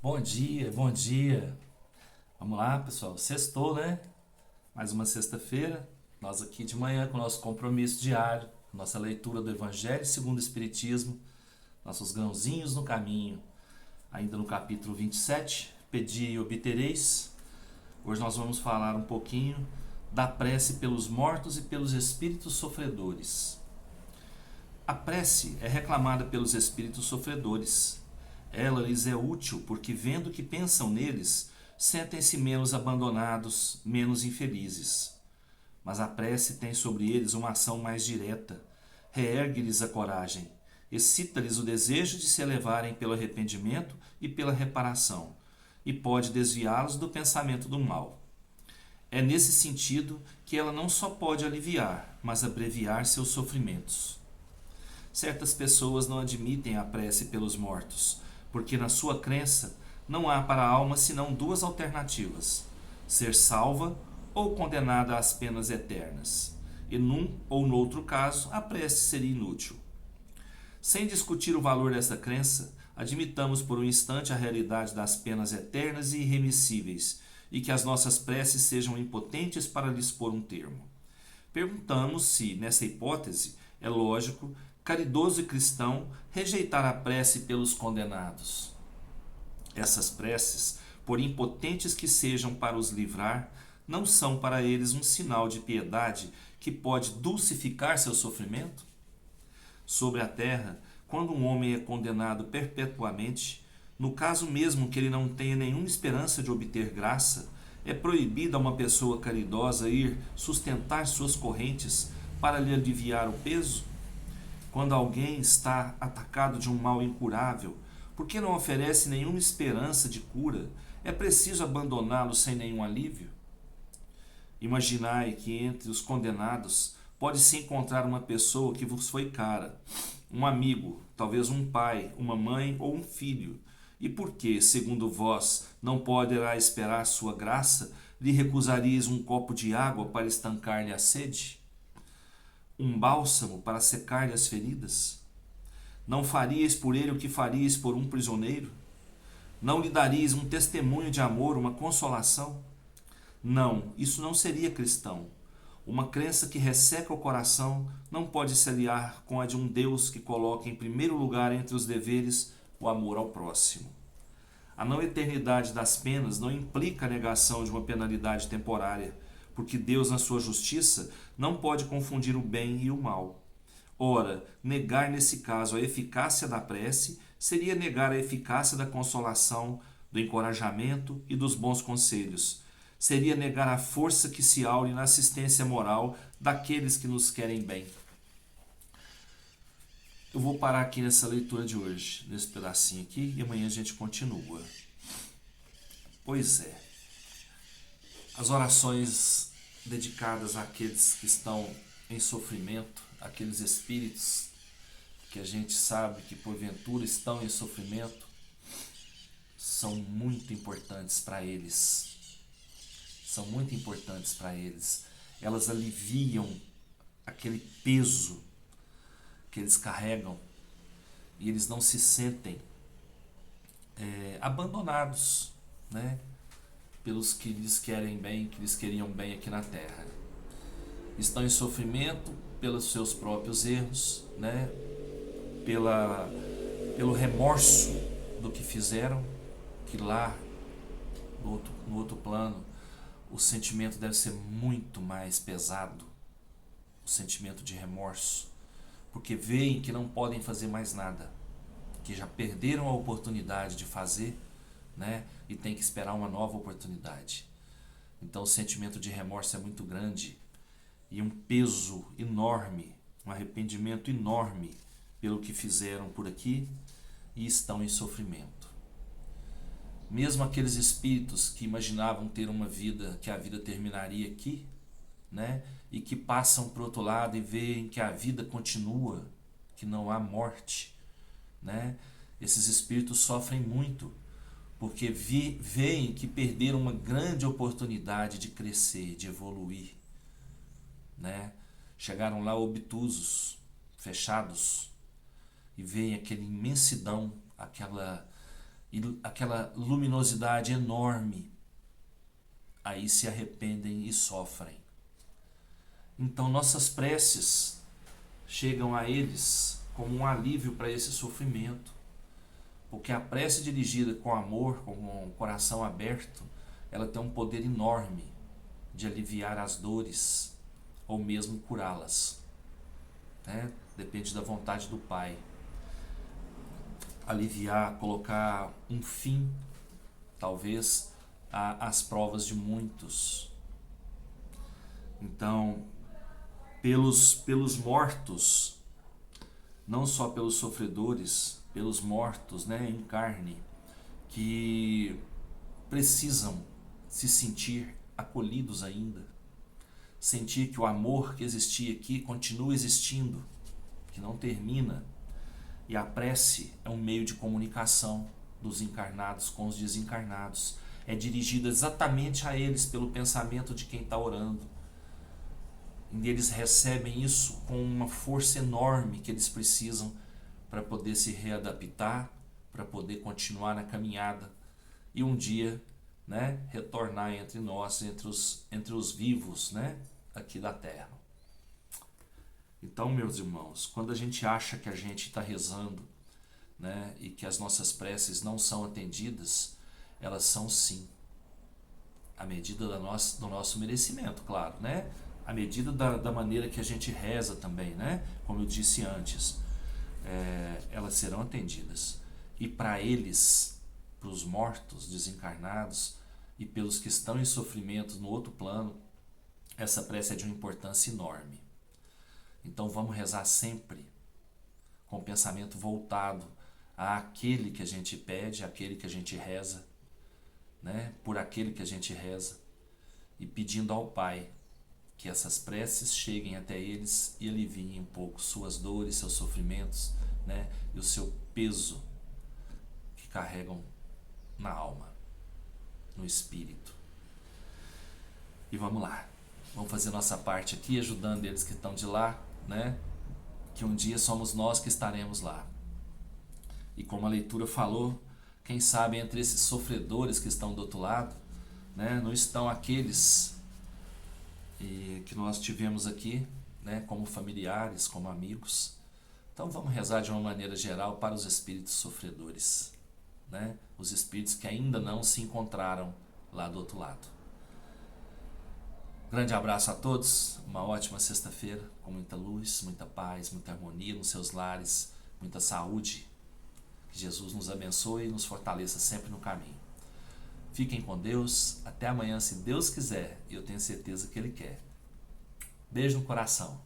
Bom dia, bom dia. Vamos lá, pessoal. Sextou, né? Mais uma sexta-feira. Nós aqui de manhã com o nosso compromisso diário, nossa leitura do Evangelho segundo o Espiritismo, nossos grãozinhos no caminho. Ainda no capítulo 27, Pedi e obtereis. Hoje nós vamos falar um pouquinho da prece pelos mortos e pelos espíritos sofredores. A prece é reclamada pelos espíritos sofredores. Ela lhes é útil porque, vendo que pensam neles, sentem-se menos abandonados, menos infelizes. Mas a prece tem sobre eles uma ação mais direta, reergue-lhes a coragem, excita-lhes o desejo de se elevarem pelo arrependimento e pela reparação, e pode desviá-los do pensamento do mal. É nesse sentido que ela não só pode aliviar, mas abreviar seus sofrimentos. Certas pessoas não admitem a prece pelos mortos, porque na sua crença não há para a alma senão duas alternativas: ser salva ou condenada às penas eternas. E num ou no outro caso, a prece seria inútil. Sem discutir o valor dessa crença, admitamos por um instante a realidade das penas eternas e irremissíveis, e que as nossas preces sejam impotentes para lhes pôr um termo. Perguntamos se, nessa hipótese, é lógico, caridoso e cristão rejeitar a prece pelos condenados. Essas preces, por impotentes que sejam para os livrar, não são para eles um sinal de piedade que pode dulcificar seu sofrimento? Sobre a terra, quando um homem é condenado perpetuamente, no caso mesmo que ele não tenha nenhuma esperança de obter graça, é proibido a uma pessoa caridosa ir sustentar suas correntes para lhe aliviar o peso? Quando alguém está atacado de um mal incurável, porque não oferece nenhuma esperança de cura, é preciso abandoná-lo sem nenhum alívio? Imaginai que entre os condenados pode-se encontrar uma pessoa que vos foi cara, um amigo, talvez um pai, uma mãe ou um filho, e porque, segundo vós, não poderá esperar sua graça, lhe recusaríeis um copo de água para estancar-lhe a sede? Um bálsamo para secar-lhe as feridas? Não faríeis por ele o que faríeis por um prisioneiro? Não lhe daríeis um testemunho de amor, uma consolação? Não, isso não seria cristão. Uma crença que resseca o coração não pode se aliar com a de um Deus que coloca em primeiro lugar entre os deveres o amor ao próximo. A não eternidade das penas não implica a negação de uma penalidade temporária, porque Deus, na sua justiça, não pode confundir o bem e o mal. Ora, negar nesse caso a eficácia da prece seria negar a eficácia da consolação, do encorajamento e dos bons conselhos. Seria negar a força que se aure na assistência moral daqueles que nos querem bem. Eu vou parar aqui nessa leitura de hoje, nesse pedacinho aqui, e amanhã a gente continua. Pois é, as orações dedicadas àqueles que estão em sofrimento, aqueles espíritos que a gente sabe que porventura estão em sofrimento, são muito importantes para eles. São muito importantes para eles. Elas aliviam aquele peso que eles carregam e eles não se sentem abandonados, né, pelos que lhes querem bem, que lhes queriam bem aqui na Terra. Estão em sofrimento pelos seus próprios erros, né, pelo remorso do que fizeram, que lá no outro plano o sentimento deve ser muito mais pesado, o sentimento de remorso, porque veem que não podem fazer mais nada, que já perderam a oportunidade de fazer, né, e tem que esperar uma nova oportunidade. Então o sentimento de remorso é muito grande e um peso enorme, um arrependimento enorme pelo que fizeram por aqui e estão em sofrimento. Mesmo aqueles espíritos que imaginavam ter uma vida, que a vida terminaria aqui, né, e que passam para o outro lado e veem que a vida continua, que não há morte, né, esses espíritos sofrem muito, porque veem que perderam uma grande oportunidade de crescer, de evoluir, né? Chegaram lá obtusos, fechados, e veem aquela imensidão, aquela e aquela luminosidade enorme, aí se arrependem e sofrem. Então nossas preces chegam a eles como um alívio para esse sofrimento, porque a prece dirigida com amor, com o coração aberto, ela tem um poder enorme de aliviar as dores ou mesmo curá-las, né? Depende da vontade do Pai. Aliviar, colocar um fim, talvez, às provas de muitos. Então, pelos mortos, não só pelos sofredores, pelos mortos, né, em carne, que precisam se sentir acolhidos ainda, sentir que o amor que existia aqui continua existindo, que não termina. E a prece é um meio de comunicação dos encarnados com os desencarnados. É dirigida exatamente a eles pelo pensamento de quem está orando. E eles recebem isso com uma força enorme que eles precisam para poder se readaptar, para poder continuar na caminhada e um dia, né, retornar entre nós, entre os vivos, né, aqui da Terra. Então, meus irmãos, quando a gente acha que a gente está rezando, né, e que as nossas preces não são atendidas, elas são sim. À medida do nosso merecimento, claro, né? À medida da maneira que a gente reza também, né? Como eu disse antes, elas serão atendidas. E para eles, para os mortos, desencarnados, e pelos que estão em sofrimento no outro plano, essa prece é de uma importância enorme. Então vamos rezar sempre com o pensamento voltado àquele que a gente pede, àquele que a gente reza, né? Por aquele que a gente reza, e pedindo ao Pai que essas preces cheguem até eles e aliviem um pouco suas dores, seus sofrimentos, né? E o seu peso que carregam na alma, no espírito. E vamos lá, vamos fazer nossa parte aqui, ajudando eles que estão de lá, né? Que um dia somos nós que estaremos lá. E como a leitura falou, quem sabe entre esses sofredores que estão do outro lado, né, não estão aqueles que nós tivemos aqui, né, como familiares, como amigos. Então vamos rezar de uma maneira geral para os espíritos sofredores, né? Os espíritos que ainda não se encontraram lá do outro lado. Grande abraço a todos, uma ótima sexta-feira, com muita luz, muita paz, muita harmonia nos seus lares, muita saúde. Que Jesus nos abençoe e nos fortaleça sempre no caminho. Fiquem com Deus, até amanhã se Deus quiser, e eu tenho certeza que Ele quer. Beijo no coração.